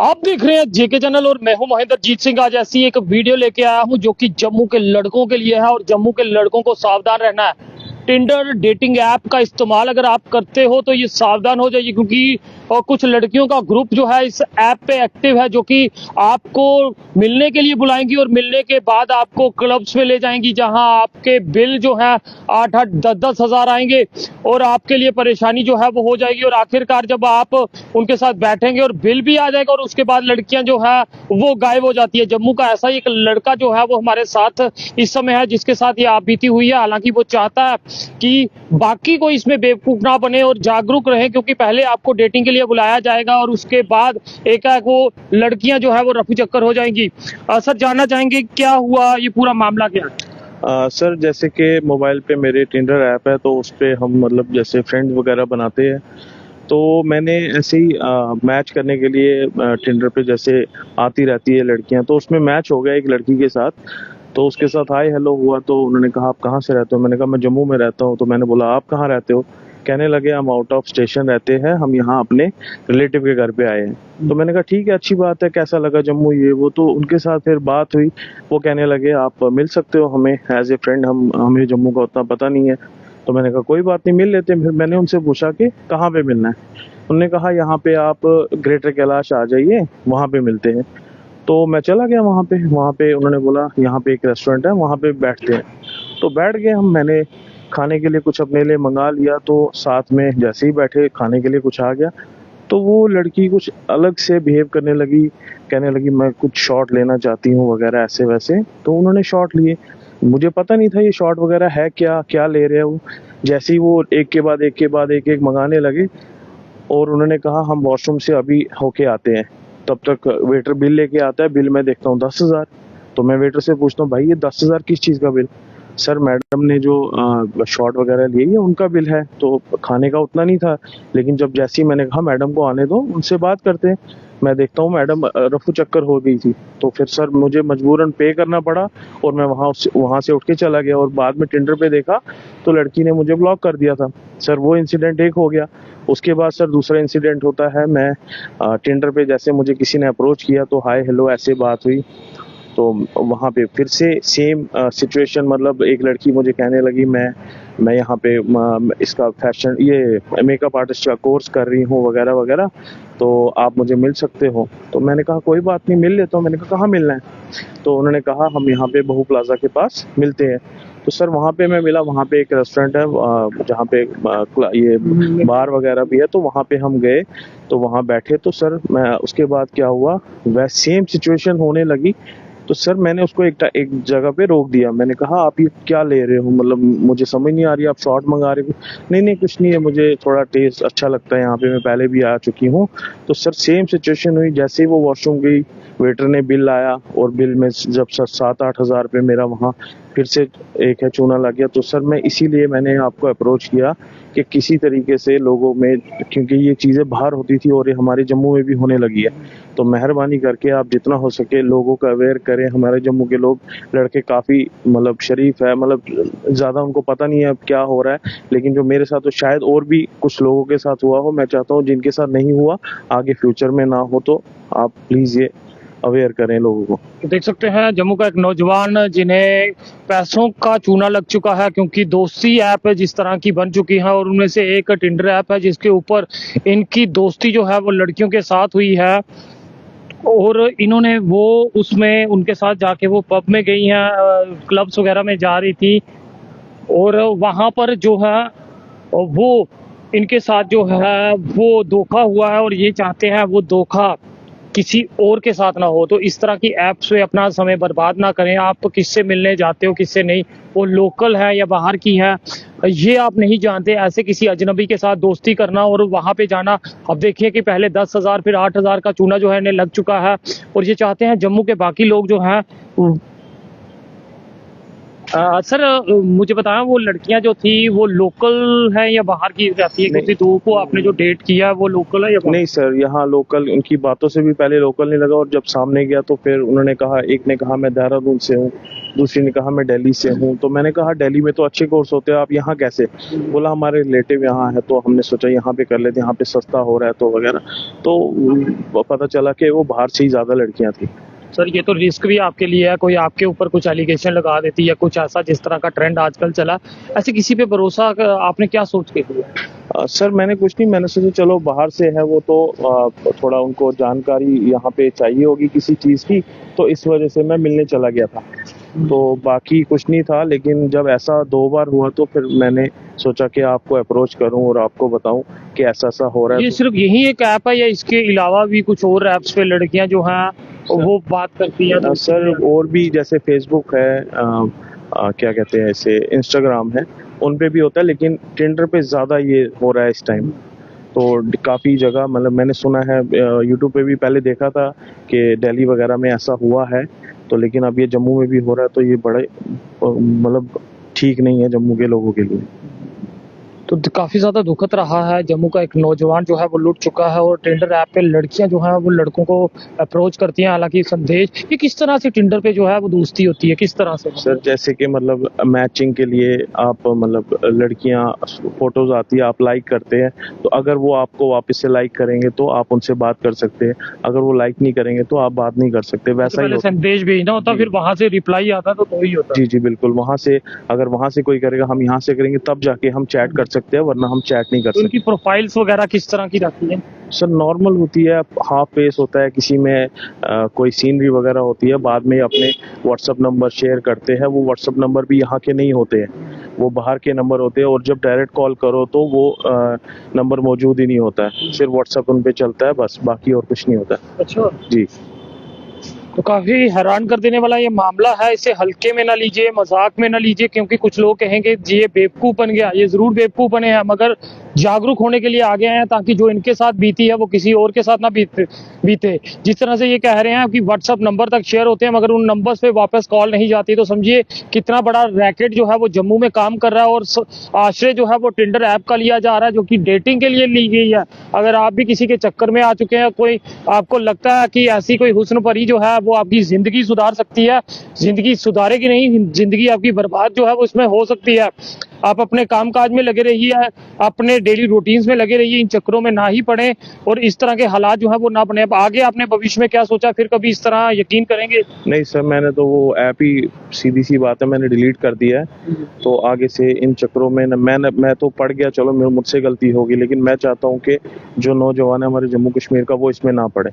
आप देख रहे हैं जेके चैनल और मैं हूं महेंद्रजीत सिंह। आज ऐसी एक वीडियो लेके आया हूं जो कि जम्मू के लड़कों के लिए है और जम्मू के लड़कों को सावधान रहना है। टिंडर डेटिंग ऐप का इस्तेमाल अगर आप करते हो तो ये सावधान हो जाइए, क्योंकि कुछ लड़कियों का ग्रुप जो है इस ऐप पे एक्टिव है, जो कि आपको मिलने के लिए बुलाएंगी और मिलने के बाद आपको क्लब्स में ले जाएंगी, जहां आपके बिल जो है 8-8 10-10 हजार आएंगे और आपके लिए परेशानी जो है वो हो जाएगी। और आखिरकार जब आप उनके साथ बैठेंगे और बिल भी आ जाएगा और उसके बाद लड़कियां जो है वो गायब हो जाती है। जम्मू का ऐसा ही एक लड़का जो है वो हमारे साथ इस समय है, जिसके साथ ये आप बीती हुई है। हालांकि वो चाहता है कि बाकी कोई इसमें बेवकूफ ना बने और जागरूक रहे, क्योंकि पहले आपको डेटिंग के लिए बुलाया जाएगा और उसके बाद एकाएक वो लड़कियां जो है वो रफू चक्कर हो जाएंगी। सर, जानना चाहेंगे क्या हुआ, ये पूरा मामला क्या है? सर, जैसे कि मोबाइल पे मेरे टिंडर ऐप है, तो उस पे हम मतलब जैसे फ्रेंड्स वगैरह बनाते हैं। तो मैंने ऐसे ही मैच करने के लिए टिंडर पे जैसे आती रहती है लड़कियां, तो उसमें मैच हो गया एक लड़की के साथ। तो उसके साथ हाय हेलो हुआ, तो उन्होंने कहा आप कहाँ से रहते हो। मैंने कहा मैं जम्मू में रहता हूँ। तो मैंने बोला आप कहाँ रहते हो। कहने लगे हम आउट ऑफ स्टेशन रहते हैं, हम यहाँ अपने रिलेटिव के घर पे आए हैं। तो मैंने कहा ठीक है, अच्छी बात है, कैसा लगा जम्मू ये वो। तो उनके साथ फिर बात हुई। वो कहने लगे आप मिल सकते हो हमें एज ए फ्रेंड, हमें जम्मू का उतना पता नहीं है। तो मैंने कहा कोई बात नहीं, मिल लेते हैं। फिर मैंने उनसे पूछा कि कहाँ पे मिलना है। उन्होंने कहा यहाँ पे आप ग्रेटर कैलाश आ जाइए, वहाँ पे मिलते हैं। तो मैं चला गया वहाँ पे उन्होंने बोला यहाँ पे एक रेस्टोरेंट है, वहाँ पे बैठते हैं। तो बैठ गए हम। मैंने खाने के लिए कुछ अपने लिए मंगा लिया, तो साथ में जैसे ही बैठे खाने के लिए कुछ आ गया। तो वो लड़की कुछ अलग से बिहेव करने लगी, कहने लगी मैं कुछ शॉट लेना चाहती हूँ वगैरह ऐसे वैसे। तो उन्होंने शॉट लिए। मुझे पता नहीं था ये शॉट वगैरह है क्या, क्या ले रहे हैं वो। जैसे ही वो एक के बाद एक के बाद एक एक मंगाने लगे और उन्होंने कहा हम वॉशरूम से अभी होके आते हैं। तब तक वेटर बिल लेके आता है। बिल मैं देखता हूँ 10,000। तो मैं वेटर से पूछता हूँ भाई ये 10,000 किस चीज़ का बिल। सर, मैडम ने जो शॉट वगैरह लिए ये उनका बिल है। तो खाने का उतना नहीं था। लेकिन जब जैसे ही मैंने कहा मैडम को आने दो, उनसे बात करते हैं, मैं देखता हूँ मैडम रफू चक्कर हो गई थी। तो फिर सर मुझे मजबूरन पे करना पड़ा और मैं वहाँ से उठ के चला गया। और बाद में टिंडर पे देखा तो लड़की ने मुझे ब्लॉक कर दिया था। सर वो इंसिडेंट एक हो गया। उसके बाद सर दूसरा इंसिडेंट होता है, मैं टिंडर पे जैसे मुझे किसी ने अप्रोच किया तो हाय हेलो ऐसे बात हुई। तो वहाँ पे फिर से सेम सिचुएशन, मतलब एक लड़की मुझे कहने लगी मैं यहाँ पे इसका फैशन ये मेकअप आर्टिस्ट का कोर्स कर रही हूँ वगैरह वगैरह, तो आप मुझे मिल सकते हो। तो मैंने कहा कोई बात नहीं, मिल लेता हूँ। मैंने कहा कहाँ मिलना है। तो उन्होंने कहा हम यहाँ पे बहू प्लाजा के पास मिलते हैं। तो सर वहाँ पे मैं मिला। वहाँ पे एक रेस्टोरेंट है जहाँ पे ये बार वगैरह भी है। तो वहाँ पे हम गए, तो वहाँ बैठे। तो सर मैं उसके बाद क्या हुआ, वह सेम सिचुएशन होने लगी। तो सर मैंने उसको एक जगह पे रोक दिया। मैंने कहा आप ये क्या ले रहे हो, मतलब मुझे समझ नहीं आ रही, आप शॉर्ट मंगा रहे हो। नहीं नहीं कुछ नहीं है, मुझे थोड़ा टेस्ट अच्छा लगता है यहाँ पे, मैं पहले भी आ चुकी हूँ। तो सर सेम सिचुएशन हुई। जैसे ही वो वॉशरूम गई, वेटर ने बिल लाया और बिल में जब सर 7-8 हजार रुपये मेरा वहाँ फिर से एक है चूना लग गया। तो सर मैं इसीलिए मैंने आपको अप्रोच किया कि किसी तरीके से लोगों में, क्योंकि ये चीज़ें बाहर होती थी और ये हमारे जम्मू में भी होने लगी है। तो मेहरबानी करके आप जितना हो सके लोगों को अवेयर करें। हमारे जम्मू के लोग लड़के काफ़ी मतलब शरीफ है, मतलब ज़्यादा उनको पता नहीं है अब क्या हो रहा है। लेकिन जो मेरे साथ, तो शायद और भी कुछ लोगों के साथ हुआ हो। मैं चाहता हूँ जिनके साथ नहीं हुआ आगे फ्यूचर में ना हो। तो आप प्लीज़ ये अवेयर करें लोगों को। देख सकते हैं जम्मू का एक नौजवान जिन्हें पैसों का चूना लग चुका है, क्योंकि दोस्ती ऐप जिस तरह की बन चुकी है और उनमें से एक टिंडर ऐप है जिसके ऊपर इनकी दोस्ती जो है वो लड़कियों के साथ हुई है। और इन्होंने वो उसमें उनके साथ जाके वो पब में गई हैं, क्लब्स वगैरह में जा रही थी और वहाँ पर जो है वो इनके साथ जो है वो धोखा हुआ है और ये चाहते हैं वो धोखा किसी और के साथ ना हो। तो इस तरह की ऐप्स पे अपना समय बर्बाद ना करें। आप किससे मिलने जाते हो किससे नहीं, वो लोकल है या बाहर की है, ये आप नहीं जानते। ऐसे किसी अजनबी के साथ दोस्ती करना और वहां पे जाना, अब देखिए कि पहले 10,000 फिर 8,000 का चूना जो है इन्हें लग चुका है और ये चाहते हैं जम्मू के बाकी लोग जो हैं सर मुझे बताया वो लड़कियां जो थी वो लोकल है या बाहर की जाती है, क्योंकि दो को आपने जो डेट किया वो लोकल है या बाहर? नहीं सर, यहाँ लोकल, उनकी बातों से भी पहले लोकल नहीं लगा, और जब सामने गया तो फिर उन्होंने कहा, एक ने कहा मैं देहरादून से हूँ, दूसरी ने कहा मैं दिल्ली से हूँ। तो मैंने कहा दिल्ली में तो अच्छे कोर्स होते हैं, आप यहाँ कैसे? बोला हमारे रिलेटिव यहाँ है, तो हमने सोचा यहाँ पे कर लेते, यहाँ पे सस्ता हो रहा है तो वगैरह। तो पता चला कि वो बाहर से ही ज्यादा लड़कियां थी। सर ये तो रिस्क भी आपके लिए है, कोई आपके ऊपर कुछ एलिगेशन लगा देती है कुछ ऐसा, जिस तरह का ट्रेंड आजकल चला, ऐसे किसी पे भरोसा आपने क्या सोच के किया? सर मैंने कुछ नहीं, मैंने सोचा चलो बाहर से है वो तो थोड़ा उनको जानकारी यहाँ पे चाहिए होगी किसी चीज की, तो इस वजह से मैं मिलने चला गया था। तो बाकी कुछ नहीं था, लेकिन जब ऐसा 2 बार हुआ तो फिर मैंने सोचा कि आपको अप्रोच करूं और आपको बताऊं कि ऐसा ऐसा हो रहा है। ये सिर्फ यही एक ऐप है या इसके अलावा भी कुछ और ऐप्स पे लड़कियां जो हैं वो बात करती है? सर और भी, जैसे फेसबुक है, क्या कहते हैं इसे, इंस्टाग्राम है, उन पे भी होता है, लेकिन टिंडर पे ज्यादा ये हो रहा है इस टाइम। तो काफी जगह, मतलब मैंने सुना है, यूट्यूब पे भी पहले देखा था कि दिल्ली वगैरह में ऐसा हुआ है, तो लेकिन अब ये जम्मू में भी हो रहा है, तो ये बड़े मतलब ठीक नहीं है जम्मू के लोगों के लिए। तो काफी ज्यादा दुखद रहा है, जम्मू का एक नौजवान जो है वो लुट चुका है, और टिंडर ऐप पे लड़कियां जो हैं वो लड़कों को अप्रोच करती हैं। हालांकि संदेश ये किस तरह से टिंडर पे जो है वो दोस्ती होती है, किस तरह से? सर जैसे कि मतलब मैचिंग के लिए आप, मतलब लड़कियां फोटोज आती है, आप लाइक करते हैं, तो अगर वो आपको वापस से लाइक करेंगे तो आप उनसे बात कर सकते हैं, अगर वो लाइक नहीं करेंगे तो आप बात नहीं कर सकते। वैसा ही होता है। संदेश भेजना होता, फिर वहां से रिप्लाई आता तो ही होता। जी जी बिल्कुल, वहां से, अगर वहां से कोई करेगा, हम यहाँ से करेंगे तब जाके हम चैट कर सकते हैं, वरना हम चैट नहीं कर तो सकते। उनकी प्रोफाइल्स वगैरह किस तरह की रहती है? सर नॉर्मल होती है, हाफ फेस होता है, किसी में कोई सीनरी वगैरह होती है, बाद में अपने व्हाट्सअप नंबर शेयर करते हैं। वो व्हाट्सअप नंबर भी यहाँ के नहीं होते हैं, वो बाहर के नंबर होते हैं, और जब डायरेक्ट कॉल करो तो वो नंबर मौजूद ही नहीं होता है, सिर्फ व्हाट्सअप उन पे चलता है बस, बाकी और कुछ नहीं होता है। अच्छा जी। तो काफी हैरान कर देने वाला ये मामला है, इसे हल्के में ना लीजिए, मजाक में ना लीजिए, क्योंकि कुछ लोग कहेंगे ये बेवकूफ बन गया। ये जरूर बेवकूफ बने हैं, मगर जागरूक होने के लिए आगे आए हैं, ताकि जो इनके साथ बीती है वो किसी और के साथ ना बीते। जिस तरह से ये कह रहे हैं कि व्हाट्सअप नंबर तक शेयर होते हैं, मगर उन नंबर्स पे वापस कॉल नहीं जाती, तो समझिए कितना बड़ा रैकेट जो है वो जम्मू में काम कर रहा है, और आश्रय जो है वो टिंडर ऐप का लिया जा रहा है, जो कि डेटिंग के लिए ली गई है। अगर आप भी किसी के चक्कर में आ चुके हैं, कोई आपको लगता है कि ऐसी कोई हुस्न परी जो है वो आपकी जिंदगी सुधार सकती है, जिंदगी सुधारेगी नहीं, जिंदगी आपकी बर्बाद जो है वो इसमें हो सकती है। आप अपने कामकाज में लगे रहिए, अपने डेली रूटीन्स में लगे रहिए, इन चक्करों में ना ही पड़े, और इस तरह के हालात जो है वो ना बने। अब आगे आपने भविष्य में क्या सोचा, फिर कभी इस तरह यकीन करेंगे? नहीं सर, मैंने तो वो ऐप ही, सीधी सी बात है, मैंने डिलीट कर दिया है। तो आगे से इन चक्करों में मैं तो पड़ गया, चलो मुझसे गलती होगी, लेकिन मैं चाहता हूँ कि जो नौजवान है हमारे जम्मू कश्मीर का, वो इसमें ना पड़े।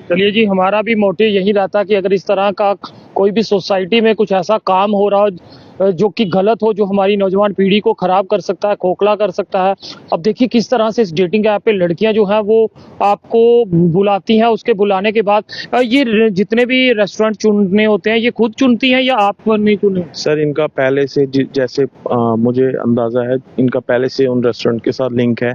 चलिए जी, हमारा भी मोटिव यही रहता कि अगर इस तरह का कोई भी सोसाइटी में कुछ ऐसा काम हो रहा हो जो कि गलत हो, जो हमारी नौजवान पीढ़ी को खराब कर सकता है, खोखला कर सकता है। अब देखिए किस तरह से इस डेटिंग ऐप पे लड़कियां जो हैं वो आपको बुलाती हैं, उसके बुलाने के बाद ये जितने भी रेस्टोरेंट चुनने होते हैं, ये खुद चुनती हैं या आप नहीं चुने? सर इनका पहले से जैसे मुझे अंदाजा है, इनका पहले से उन रेस्टोरेंट के साथ लिंक है,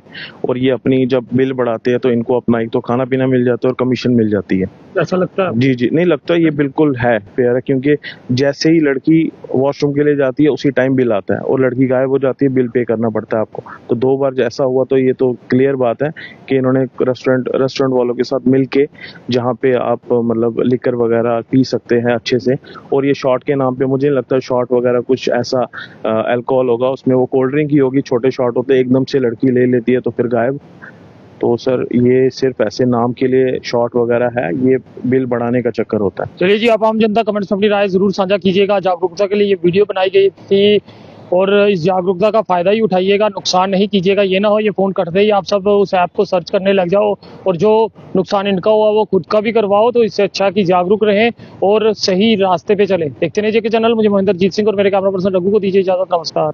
और ये अपनी जब बिल बढ़ाते हैं तो इनको अपना एक तो खाना पीना मिल जाता है और कमीशन मिल जाती है। ऐसा लगता है? जी जी, नहीं लगता, ये बिल्कुल है फेयर है, क्योंकि जैसे ही लड़की वॉशरूम के लिए जाती है उसी टाइम बिल आता है, और लड़की गायब हो जाती है, बिल पे करना पड़ता है आपको। तो 2 बार जैसा हुआ, तो ये तो क्लियर बात है कि इन्होंने रेस्टोरेंट वालों के साथ मिलके, जहाँ पे आप मतलब लिकर वगैरह पी सकते हैं अच्छे से, और ये शॉट के नाम पे, मुझे नहीं लगता शॉट वगैरह कुछ ऐसा अल्कोहल होगा उसमें, वो कोल्ड ड्रिंक ही होगी, छोटे शॉट होते हैं, एकदम से लड़की ले लेती है तो फिर गायब। तो सर ये सिर्फ ऐसे नाम के लिए शॉट वगैरह है, ये बिल बढ़ाने का चक्कर होता है। चलिए जी, आप आम जनता कमेंट्स में अपनी राय जरूर साझा कीजिएगा। जागरूकता के लिए ये वीडियो बनाई गई थी, और इस जागरूकता का फायदा ही उठाइएगा, नुकसान नहीं कीजिएगा। ये ना हो ये फोन करते ही आप सब उस ऐप को सर्च करने लग जाओ, और जो नुकसान इनका हुआ वो खुद का भी करवाओ। तो इससे अच्छा कि जागरूक रहें और सही रास्ते पे चले। देखते रहिए जेके चैनल। मुझे महेंद्रजीत सिंह और मेरे कैमरा पर्सन रघु को दीजिए इजाजत। नमस्कार।